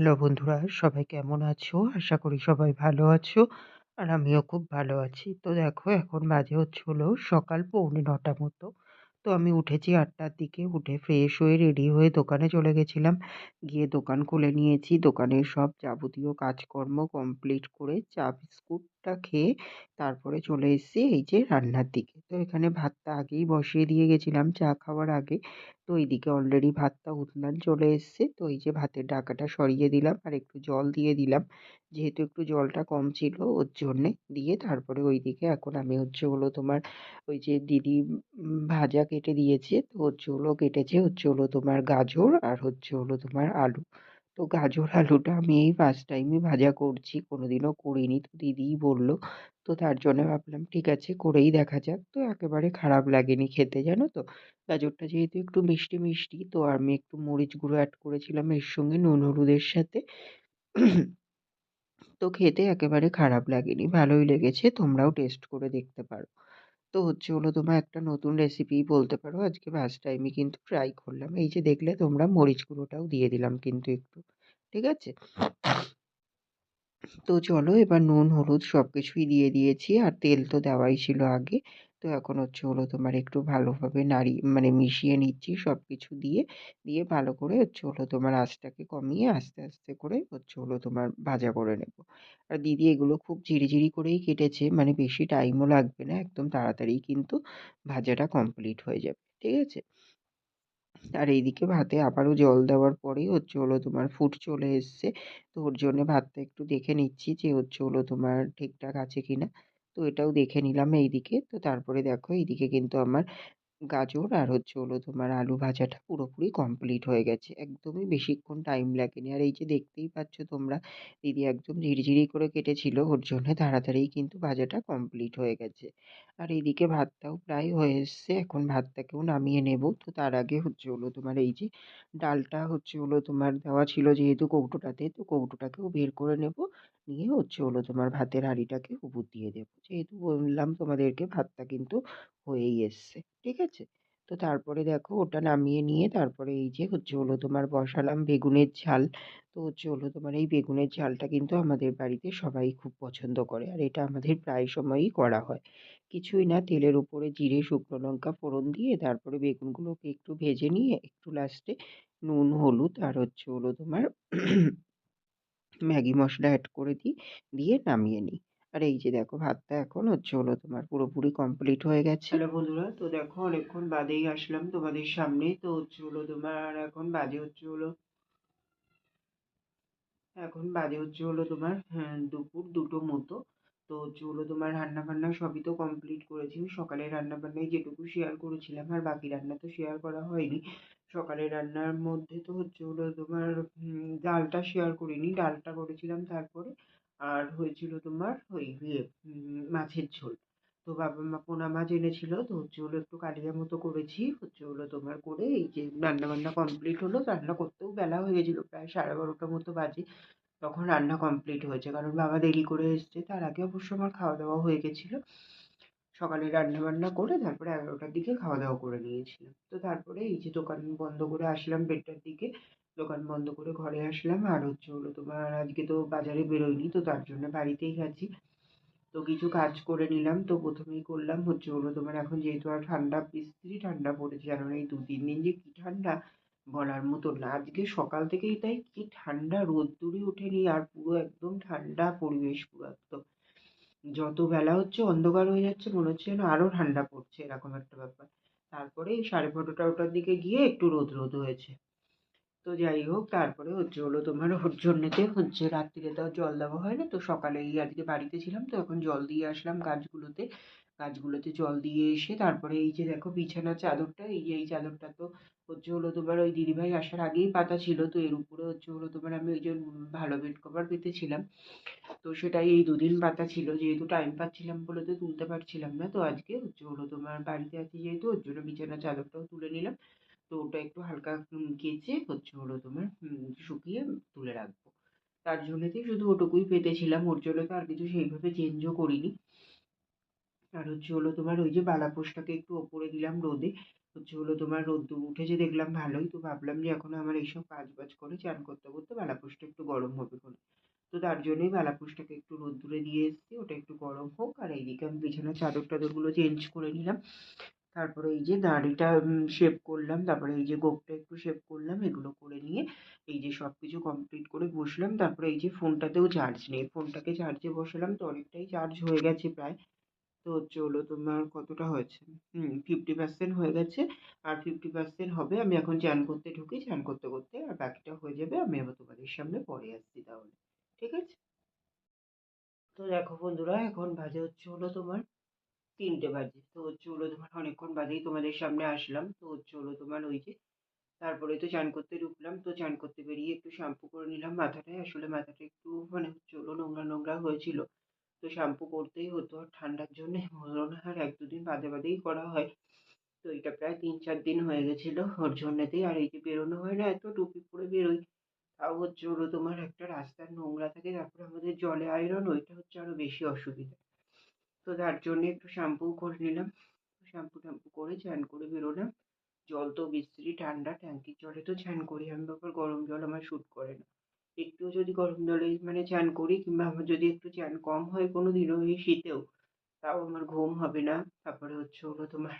Hello বন্ধুরা, সবাই কেমন আছো? আশা করি সবাই ভালো আছো। আর আমিও খুব ভালো আছি। তো দেখো এখন বাজে হচ্ছে হলো সকাল 9:45 মতো। তো আমি উঠেছি 8টার দিকে, উঠে ফ্রেশ হয়ে রেডি হয়ে দোকানে চলে গেছিলাম। গিয়ে দোকান খুলে নিয়েছি। দোকানের সব যাবতীয় কাজকর্ম কমপ্লিট করে চা বিস্কুটটা খেয়ে তারপরে চলে এসেছি এই যে রান্নার দিকে। তো এখানে ভাতটা আগেই বসিয়ে দিয়ে গেছিলাম চা খাওয়ার আগে। তো এইদিকে অলরেডি ভাতটা উতলান চলে এসছে। তো এই যে ভাতের ঢাকাটা সরিয়ে দিলাম আর একটু জল দিয়ে দিলাম। যেহেতু একটু জলটা কম ছিল ওর জন্যে। দিয়ে তারপরে ওইদিকে এখন আমি হচ্ছে হলো তোমার ওই যে দিদি ভাজা কেটে দিয়েছে। তো হচ্ছে হলো কেটেছে হচ্ছে হলো তোমার গাজর আর হচ্ছে হলো তোমার আলু। তো গাজর আলুটা আমি এই ফার্স্ট টাইমই ভাজা করছি। কোনোদিনও করিনি। তো দিদিই বলল। তো তার জন্য ভাবলাম ঠিক আছে করেই দেখা যাক। তো একেবারে খারাপ লাগেনি খেতে জানো তো? গাজরটা যেহেতু একটু মিষ্টি, মিষ্টি তো আমি একটু মরিচ গুঁড়ো অ্যাড করেছিলাম এর সঙ্গে নুন হলুদের সাথে। তো খেতে একেবারে খারাপ লাগেনি। ভালোই লেগেছে। তোমরাও টেস্ট করে দেখতে পারো। তো হচ্ছে হলো তোমার একটা নতুন রেসিপিই বলতে পারো। আজকে ফার্স্ট টাইমই কিন্তু ট্রাই করলাম। এই যে দেখলে তোমরা মরিচ গুঁড়োটাও দিয়ে দিলাম কিন্তু একটু। ঠিক আছে? তো চলো এবার নুন, হলুদ সবকিছুই দিয়ে দিয়েছি। আর তেল তো দেওয়াই ছিল আগে। তো এখন হচ্ছে হলো তোমার একটু ভালোভাবে মানে মিশিয়ে নিচ্ছি সবকিছু দিয়ে। দিয়ে ভালো করে হচ্ছে হলো তোমার আঁচটাকে কমিয়ে আস্তে, আস্তে করে হচ্ছে হলো তোমার ভাজা করে নেব। আর দিদি এগুলো খুব ঝিরিঝিরি করেই কেটেছে। মানে বেশি টাইমও লাগবে না। একদম তাড়াতাড়িই কিন্তু ভাজাটা কমপ্লিট হয়ে যাবে। ঠিক আছে? আর এইদিকে ভাতে আবারও জল দেওয়ার পরেই হচ্ছে হলো তোমার ফুট চলে এসছে। তো ওর জন্যে ভাতটা একটু দেখে নিচ্ছি যে হচ্ছে হলো তোমার ঠিকঠাক আছে কিনা। তো এটাও দেখে নিলাম এইদিকে। তো তারপরে দেখো এইদিকে কিন্তু আমার গাজর আর হচ্ছে হলো তোমার আলু ভাজাটা পুরোপুরি কমপ্লিট হয়ে গেছে। একদমই বেশিক্ষণ টাইম লাগেনি। আর এই যে দেখতেই পাচ্ছ তোমরা দিদি একদম ঝিরিঝিরি করে কেটেছিল ওর জন্যে তাড়াতাড়িই কিন্তু ভাজাটা কমপ্লিট হয়ে গেছে। আর এইদিকে ভাতটাও প্রায় হয়ে এসছে। এখন ভাতটাকেও নামিয়ে নেব। তো তার আগে হচ্ছে হলো তোমার এই যে ডালটা হচ্ছে হলো তোমার দেওয়া ছিল যেহেতু কৌটোটাতে তো কৌটোটাকেও বের করে নেব। নিয়ে হচ্ছে হলো তোমার ভাতের হাঁড়িটাকে উপর দিয়ে দেবো। যেহেতু বললাম তোমাদেরকে ভাতটা কিন্তু হয়েই এসছে। ঠিক আছে? তো তারপরে দেখো ওটা নামিয়ে নিয়ে তারপরে এই যে হচ্ছে হলো তোমার বসালাম বেগুনের ঝাল। তো হচ্ছে হলো তোমার এই বেগুনের ঝালটা কিন্তু আমাদের বাড়িতে সবাই খুব পছন্দ করে। আর এটা আমাদের প্রায় সময়ই করা হয়। কিছুই না তেলের উপরে জিরে, শুকনো লঙ্কা ফোড়ন দিয়ে তারপরে বেগুনগুলোকে একটু ভেজে নিয়ে একটু লাস্টে নুন, হলুদ আর হচ্ছে হলো তোমার ম্যাগি মসলা এড করে দিই, দিয়ে নামিয়ে নিই। আর এই যে দেখো ভাতটা এখন হচ্ছে হলো তোমার পুরোপুরি কমপ্লিট হয়ে গেছে। হ্যালো বন্ধুরা, তো দেখো অনেকক্ষণ বাদেই আসলাম তোমাদের সামনে। তো হচ্ছে হলো তোমার এখন বাজে হচ্ছে হলো তোমার দুপুর 2টো মতো। তো হচ্ছে হলো তোমার রান্না-বান্না সবই তো কমপ্লিট করেছি। সকালের রান্না-বান্নায় যেটুকু শেয়ার করেছিলাম আর বাকি রান্না তো শেয়ার করা হয়নি। সকালের রান্নার মধ্যে তো হচ্ছে হলো তোমার ডালটা শেয়ার করিনি। ডালটা করেছিলাম তারপরে। আর হয়েছিল তোমার ওই মাছের ঝোল। তো বাবা মা পোনা মাছ এনেছিল। তো হচ্ছে হলো একটু কালিয়া মতো করেছি। হচ্ছে হলো তোমার করে এই যে রান্না-বান্না কমপ্লিট হলো। রান্না করতেও বেলা হয়ে গেছিল। প্রায় 12:30 মতো বাজে। তখন রান্না কমপ্লিট হয়েছে। কারণ বাবা দেরি করে এসছে। তার আগে অবশ্য আমার খাওয়া-দাওয়া হয়ে গেছিল। সকালে রান্না-বান্না করে তারপরে 11টার দিকে খাওয়া-দাওয়া করে নিয়েছিলাম। তো তারপরে এই যে দোকান বন্ধ করে আসলাম 1:30টার দিকে। দোকান বন্ধ করে ঘরে আসলাম। আর হচ্ছে হলো তোমার আজকে তো বাজারে বেরোইনি। তো তার জন্য বাড়িতেই আছি। তো কিছু কাজ করে নিলাম। তো ১ম এই করলাম হচ্ছে হলো তোমার এখন যেহেতু আর ঠান্ডা বিশ্রী ঠান্ডা পড়েছে জানো না এই ২-৩ দিন যে কি ঠান্ডা বলার মতন না। আজকে সকাল থেকেই তাই কি ঠান্ডা রোদ্দুরই ওঠেনি আর পুরো একদম ঠান্ডা পরিবেশ পুরো একদম। যত বেলা হচ্ছে অন্ধকার হয়ে যাচ্ছে মনে হচ্ছে যেন আরো ঠান্ডা পড়ছে এরকম একটা ব্যাপার। তারপরে এই 12:30টার দিকে গিয়ে একটু রোদ রোদ হয়েছে। তো যাই হোক তারপরে হচ্ছে হলো তোমার ওর জন্যেতে হচ্ছে রাত্রিরে তো আর জল দেওয়া হয় না। তো সকালেই আজকে বাড়িতে ছিলাম তো এখন জল দিয়ে আসলাম গাছগুলোতে। গাছগুলোতে জল দিয়ে এসে তারপরে এই যে দেখো বিছানার চাদরটা এই যে এই চাদরটা তো হচ্ছে হলো তোমার ওই দিদিভাই আসার আগেই পাতা ছিল। তো এর উপরে হচ্ছে হলো তোমার আমি ওই যে ভালো বেড কভার পেতেছিলাম। তো সেটাই এই 2 দিন পাতা ছিল। যেহেতু টাইম পাচ্ছিলাম বলে তো তুলতে পারছিলাম না। তো আজকে হচ্ছে হলো তোমার বাড়িতে আছি যেহেতু ওর জন্য বিছানার চাদরটাও তুলে নিলাম। তো ওটা একটু হালকা কেচে হচ্ছে হলো তোমার শুকিয়ে তুলে রাখবো। তার জন্যেতেই শুধু ওটুকুই পেতেছিলাম। ওর জন্য তো আর কিছু সেইভাবে চেঞ্জও করিনি। আর হচ্ছে হলো তোমার ওই যে বালাপোশটাকে একটু ওপরে দিলাম রোদে। হচ্ছে হলো তোমার রোদ্দুর উঠেছে দেখলাম ভালোই। তো ভাবলাম যে এখন আমার এইসব কাজ-বাজ করে চান করতে, করতে বেলাপুষটা একটু গরম হবে ক্ষণ। তো তার জন্যই বেলাপুষটাকে একটু রোদ্দুরে দিয়ে এসেছি। ওটা একটু গরম হোক। আর এইদিকে আমি বিছানার চাদর-টাদরগুলো চেঞ্জ করে নিলাম। তারপরে এই যে দাড়িটা শেভ করলাম। তারপরে এই যে গোঁফটা একটু শেভ করলাম। এগুলো করে নিয়ে এই যে সবকিছু কমপ্লিট করে বসলাম। তারপরে এই যে ফোনটাতেও চার্জ নেই। ফোনটাকে চার্জে বসালাম তো অনেকটাই চার্জ হয়ে গেছে প্রায়। তো হচ্ছে হলো তোমার কতটা হয়েছে? 50% হয়ে গেছে। আর 50% হবে। আমি এখন চান করতে ঢুকি। চান করতে, করতে আর বাকিটা হয়ে যাবে। আমি আবার তোমাদের সামনে পরে আসছি তাহলে। ঠিক আছে? তো দেখো বন্ধুরা এখন বাজে হচ্ছে হলো তোমার ৩টে বাজে। তো হচ্ছে হলো তোমার অনেকক্ষণ বাদেই তোমাদের সামনে আসলাম। তো হচ্ছে হলো তোমার ওই যে তারপরে তো চান করতে ঢুকলাম। তো চান করতে বেরিয়ে একটু শ্যাম্পু করে নিলাম মাথাটায়। আসলে মাথাটা একটু মানে হচ্ছে হলো নোংরা, নোংরা হয়েছিল। তো শ্যাম্পু করতেই হতো। আর ঠান্ডার জন্যে হলো না। আর ১-২ দিন বাদে, বাদেই করা হয়। তো এটা প্রায় ৩-৪ দিন হয়ে গেছিল ওর জন্যেতেই। আর এই যে বেরোনো হয় না এত টুপি পরে বেরোই। তাও হচ্ছে হলো তোমার একটা রাস্তার নোংরা থাকে। তারপরে আমাদের জলে আয়রন ওইটা হচ্ছে আরো বেশি অসুবিধা। তো তার জন্যে একটু শ্যাম্পুও করে নিলাম। শ্যাম্পু-ট্যাম্পু করে চান করে বেরোলাম। জল তো বিশ্রী ঠান্ডা। ট্যাঙ্কির জলে তো চান করি। আমি আবার গরম জল আমার স্যুট করে না। একটুও যদি গরম জলে মানে চান করি কিংবা আমার যদি একটু চান কম হয় কোনোদিনও এই শীতেও, তাও আমার ঘুম হবে না। তারপরে হচ্ছে হলো তোমার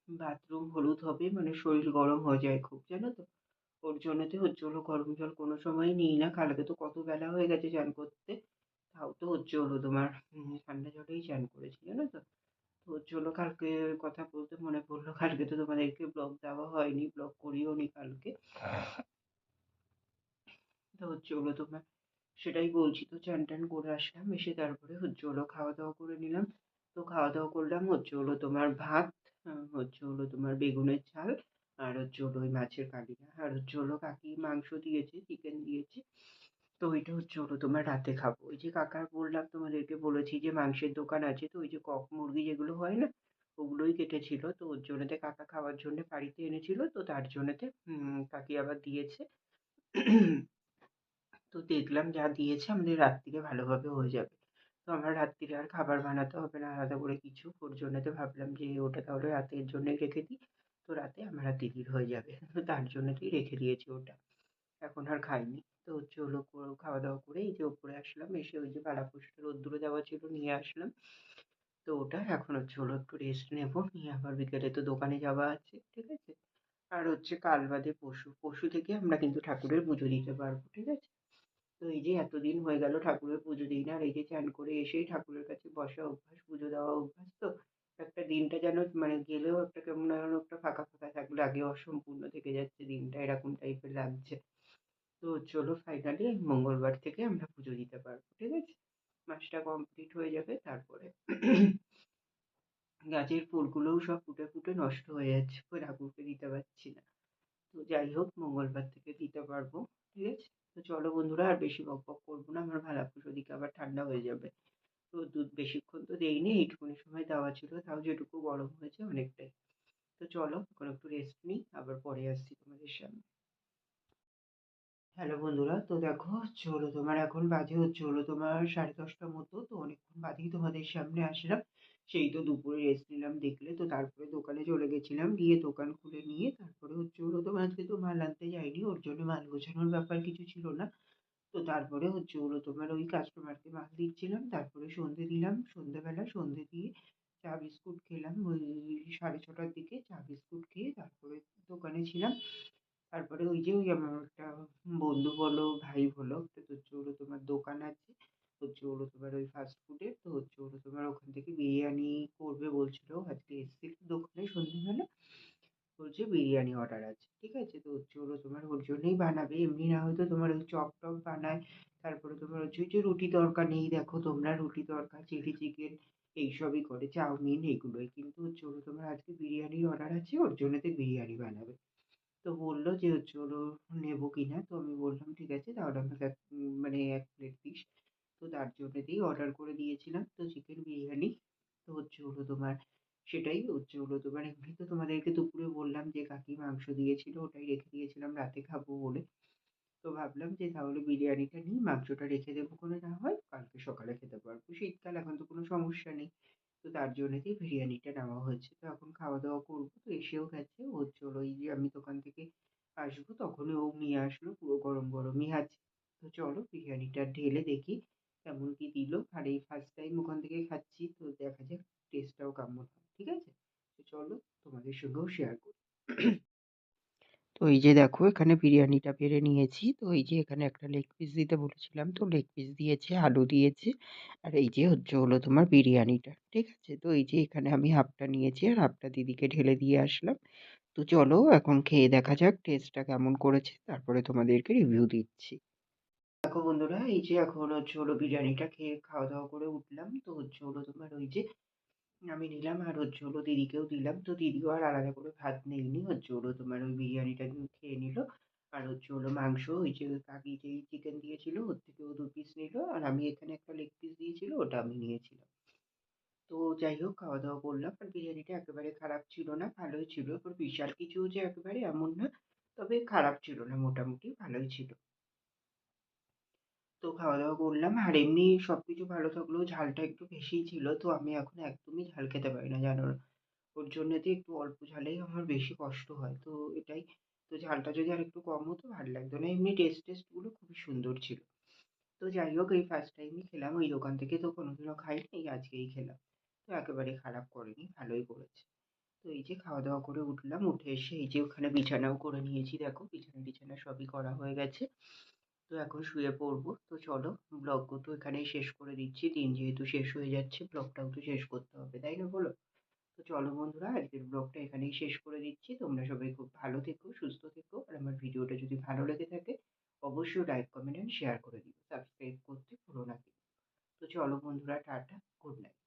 বাথরুম হলুদ হবে মানে শরীর গরম হয়ে যায় খুব জানো তো? ওর জন্যতে হচ্ছে হলো গরম জল কোনো সময়ই নিই না। কালকে তো কত বেলা হয়ে গেছে চান করতে। তাও তো হচ্ছে হলো তোমার ঠান্ডা জলেই চান করেছি জানো তো? তো হচ্ছে হলো কালকে কথা বলতে মনে পড়লো কালকে তো তোমাদেরকে ব্লগ দেওয়া হয়নি। ব্লগ করিও নি কালকে। তো হচ্ছে হলো তোমার সেটাই বলছি। তো চান-টান করে আসলাম। এসে তারপরে হচ্ছে হলো খাওয়া-দাওয়া করে নিলাম। তো খাওয়া-দাওয়া করলাম হচ্ছে হলো তোমার ভাত, হচ্ছে হলো তোমার বেগুনের ঝাল, আর হচ্ছে হলো ওই মাছের কালিয়া। আর হচ্ছে হলো কাকি মাংস দিয়েছে, চিকেন দিয়েছে। তো ওইটা হচ্ছে হলো তোমার রাতে খাবো। ওই যে কাকার বললাম তোমাদেরকে বলেছি যে মাংসের দোকান আছে তো ওই যে কক মুরগি যেগুলো হয় না? ওগুলোই কেটেছিল। তো ওর জন্যেতে কাকা খাওয়ার জন্যে বাড়িতে এনেছিল। তো তার জন্যেতে কাকি আবার দিয়েছে। তো দেখলাম যা দিয়েছে আমাদের রাত্তিরে ভালোভাবে হয়ে যাবে। তো আমার রাত্তিরে আর খাবার বানাতে হবে না আলাদা করে কিছু। ওর জন্যতে ভাবলাম যে ওটা তাহলে রাতের জন্যই রেখে দিই। তো রাতে আমার আর দিদির হয়ে যাবে। তো তার জন্যেতেই রেখে দিয়েছি ওটা। এখন আর খাইনি। তো হচ্ছে হলো খাওয়া-দাওয়া করে এই যে উপরে আসলাম। এসে ওই যে বালাপুষটা রোদ্দুরে দেওয়া ছিল নিয়ে আসলাম। তো ওটা এখন হচ্ছে হলো একটু রেস্ট নেবো। নিয়ে আবার বিকেলে তো দোকানে যাওয়া আছে। ঠিক আছে? আর হচ্ছে কাল বাদে পরশু। পরশু থেকে আমরা কিন্তু ঠাকুরের পুজো দিতে পারবো। ঠিক আছে? তো এই যে এতদিন হয়ে গেল ঠাকুরের পুজো দিই না। আর এই যে চান করে এসেই ঠাকুরের কাছে বসা অভ্যাস, পুজো দেওয়া অভ্যাস তো। একটা দিনটা যেন মানে গেলেও একটা কেমন যেন একটা ফাঁকা, ফাঁকা লাগে অসম্পূর্ণ থেকে যাচ্ছে দিনটা এরকম টাইপের লাগছে। তো হচ্ছে হলো ফাইনালি মঙ্গলবার থেকে আমরা পুজো দিতে পারবো। ঠিক আছে? মাসটা কমপ্লিট হয়ে যাবে তারপরে। গাছের ফুলগুলোও সব ফুটে, ফুটে নষ্ট হয়ে যাচ্ছে। ওই ঠাকুরকে দিতে পারছি না। তো যাই হোক মঙ্গলবার থেকে দিতে পারবো। ঠিক আছে? তো চলো বন্ধুরা আর বেশি বকবক করবো না। আমার ভালাপুর ওদিকে আবার ঠান্ডা হয়ে যাবে। তো দুধ বেশিক্ষণ তো দেইনি। এইটুকুনি সময় দেওয়া ছিল। তাও যেটুকু গরম হয়েছে অনেকটাই। তো চলো এখন একটু রেস্ট নিই। আবার পরে আসছি তোমাদের সামনে। হ্যালো বন্ধুরা, তো দেখো হচ্ছে হলো তোমার এখন বাজে হচ্ছে হলো তোমার 10:30 মতো। তো অনেকক্ষণ বাদেই তোমাদের সামনে আসলাম। সেই তো দুপুরে রেস্ট নিলাম দেখলে। তো তারপরে দোকানে চলে গেছিলাম। গিয়ে দোকান খুলে নিয়ে তারপরে হচ্ছে হলো তোমার আজকে তো মাল আনতে যাইনি। ওর জন্য মাল গোছানোর ব্যাপার কিছু ছিল না। তো তারপরে হচ্ছে হলো তোমার ওই কাস্টমারকে মাল দিচ্ছিলাম। তারপরে সন্ধে দিলাম। সন্ধেবেলা সন্ধে দিয়ে চা বিস্কুট খেলাম। ওই 6:30টার দিকে চা বিস্কুট খেয়ে তারপরে দোকানে ছিলাম। তারপরে ওই যে ওই আমার একটা বন্ধু বলো, ভাই বলো, তো হচ্ছে হলো তোমার দোকান আছে। হচ্ছে হলো তোমার ওই ফাস্ট ফুডের। তো হচ্ছে হলো তোমার ওখান থেকে বিরিয়ানি করবে বলছিল। আজকে এসেছিল দোকানে সন্ধ্যেবেলা। বলছে বিরিয়ানি অর্ডার আছে। ঠিক আছে? তো হচ্ছে হলো তোমার ওর জন্যই বানাবে। এমনি না হয়তো তোমার ওই চপ-টপ বানায়। তারপরে তোমার হচ্ছে ওই যে রুটি তড়কা নেই দেখো তোমরা রুটি তড়কা, চিলি চিকেন এইসবই করে। চাউমিন এগুলোই। কিন্তু হচ্ছে হলো তোমার আজকে বিরিয়ানির অর্ডার আছে। ওর জন্যতে বিরিয়ানি বানাবে। তো বলল যে হচ্ছে হলো নেবো কিনা? তো আমি বললাম ঠিক আছে তাহলে আমাকে মানে ১ প্লেট দিস। তো তার জন্যেতেই অর্ডার করে দিয়েছিলাম। তো চিকেন বিরিয়ানি। তো হচ্ছে হলো তোমার সেটাই হচ্ছে হলো তোমার এমনি তো তোমাদেরকে দুপুরে বললাম যে কাকি মাংস দিয়েছিল ওটাই রেখে দিয়েছিলাম রাতে খাবো বলে। তো ভাবলাম যে তাহলে বিরিয়ানিটা নিই মাংসটা রেখে দেবো ক্ষনে না হয় কালকে সকালে খেতে পারবো। শীতকাল এখন তো কোনো সমস্যা নেই। তো তার জন্যেই বিরিয়ানিটা নেওয়া হয়েছে। তো এখন খাওয়া-দাওয়া করব। তো এসেও গেছে। ও হচ্ছে হলো এই যে আমি দোকান থেকে আসবো তখনই ও নিয়ে আসলো। পুরো গরম, গরমই আছে। তো চলো বিরিয়ানিটা ঢেলে দেখি কেমন কি দিল। আর এই ফার্স্ট টাইম ওখান থেকে খাচ্ছি। তো দেখা যাক টেস্টটাও কেমন হয়। ঠিক আছে? তো চলো তোমাদের সঙ্গেও শেয়ার করি। তো এই যে দেখো এখানে বিরিয়ানিটা বেড়ে নিয়েছি। তো এই যে এখানে একটা লেগ পিস দিতে বলেছিলাম। তো লেগ পিস দিয়েছে, আলু দিয়েছে। আর এই যে হচ্ছে হলো তোমার বিরিয়ানিটা। ঠিক আছে? তো এই যে এখানে আমি হাফটা নিয়েছি আর হাফটা দিদিকে ঢেলে দিয়ে আসলাম। তো চলো এখন খেয়ে দেখা যাক টেস্টটা কেমন করেছে। তারপরে তোমাদেরকে রিভিউ দিচ্ছি। দেখো বন্ধুরা এই যে এখন হচ্ছে হলো বিরিয়ানিটা খেয়ে খাওয়া-দাওয়া করে উঠলাম। তো হচ্ছে হলো তোমার ওই যে আমি নিলাম আর হচ্ছে হলো দিদিকেও দিলাম। তো দিদিও আর আলাদা করে ভাত নেয়নি। হচ্ছে হলো তোমার ওই বিরিয়ানিটা খেয়ে নিল। আর হচ্ছে হলো মাংস ওই যে কাকি যেই চিকেন দিয়েছিল ওর থেকে ও ২ পিস নিল। আর আমি এখানে একটা লেগ পিস দিয়েছিল ওটা আমি নিয়েছিলাম। তো যাই হোক খাওয়া-দাওয়া করলাম। আর বিরিয়ানিটা একেবারে খারাপ ছিল না, ভালোই ছিল। এরপর বিশাল কিছু যে একেবারে এমন না। তবে খারাপ ছিল না, মোটামুটি ভালোই ছিল। তো খাওয়া-দাওয়া করলাম। আর এমনি সবকিছু ভালো থাকলেও ঝালটা একটু বেশিই ছিল। তো আমি এখন একদমই ঝাল খেতে পারি না, জানো না? ওর জন্যেতে একটু অল্প ঝালেই আমার বেশি কষ্ট হয়। তো এটাই। তো ঝালটা যদি আরেকটু কম হতো ভাল লাগতো না। এমনি টেস্ট গুলো খুবই সুন্দর ছিল। তো যাই হোক এই ফার্স্ট টাইমই খেলাম ওই দোকান থেকে, তো কোনোদিনও খাইনি, এই আজকেই খেলাম। তো একেবারে খারাপ করেনি, ভালোই করেছে। তো এই যে খাওয়া-দাওয়া করে উঠলাম। উঠে এসে এই যে ওখানে বিছানাও করে নিয়েছি দেখো। বিছানা-টিছানা সবই করা হয়ে গেছে। তো এখন শুয়ে পড়বো। তো চলো ব্লগ তো এখানেই শেষ করে দিচ্ছি। দিন যেহেতু শেষ হয়ে যাচ্ছে ব্লগটাও তো শেষ করতে হবে, তাই না বলো? তো চলো বন্ধুরা আজকের ব্লগটা এখানেই শেষ করে দিচ্ছি। তোমরা সবাই খুব ভালো থেকো, সুস্থ থেকো। আর আমার ভিডিওটা যদি ভালো লেগে থাকে অবশ্যই লাইক, কমেন্ট অ্যান্ড শেয়ার করে দিও। সাবস্ক্রাইব করতে ভুলো না কিন্তু। তো চলো বন্ধুরা টাটা, গুড নাইট।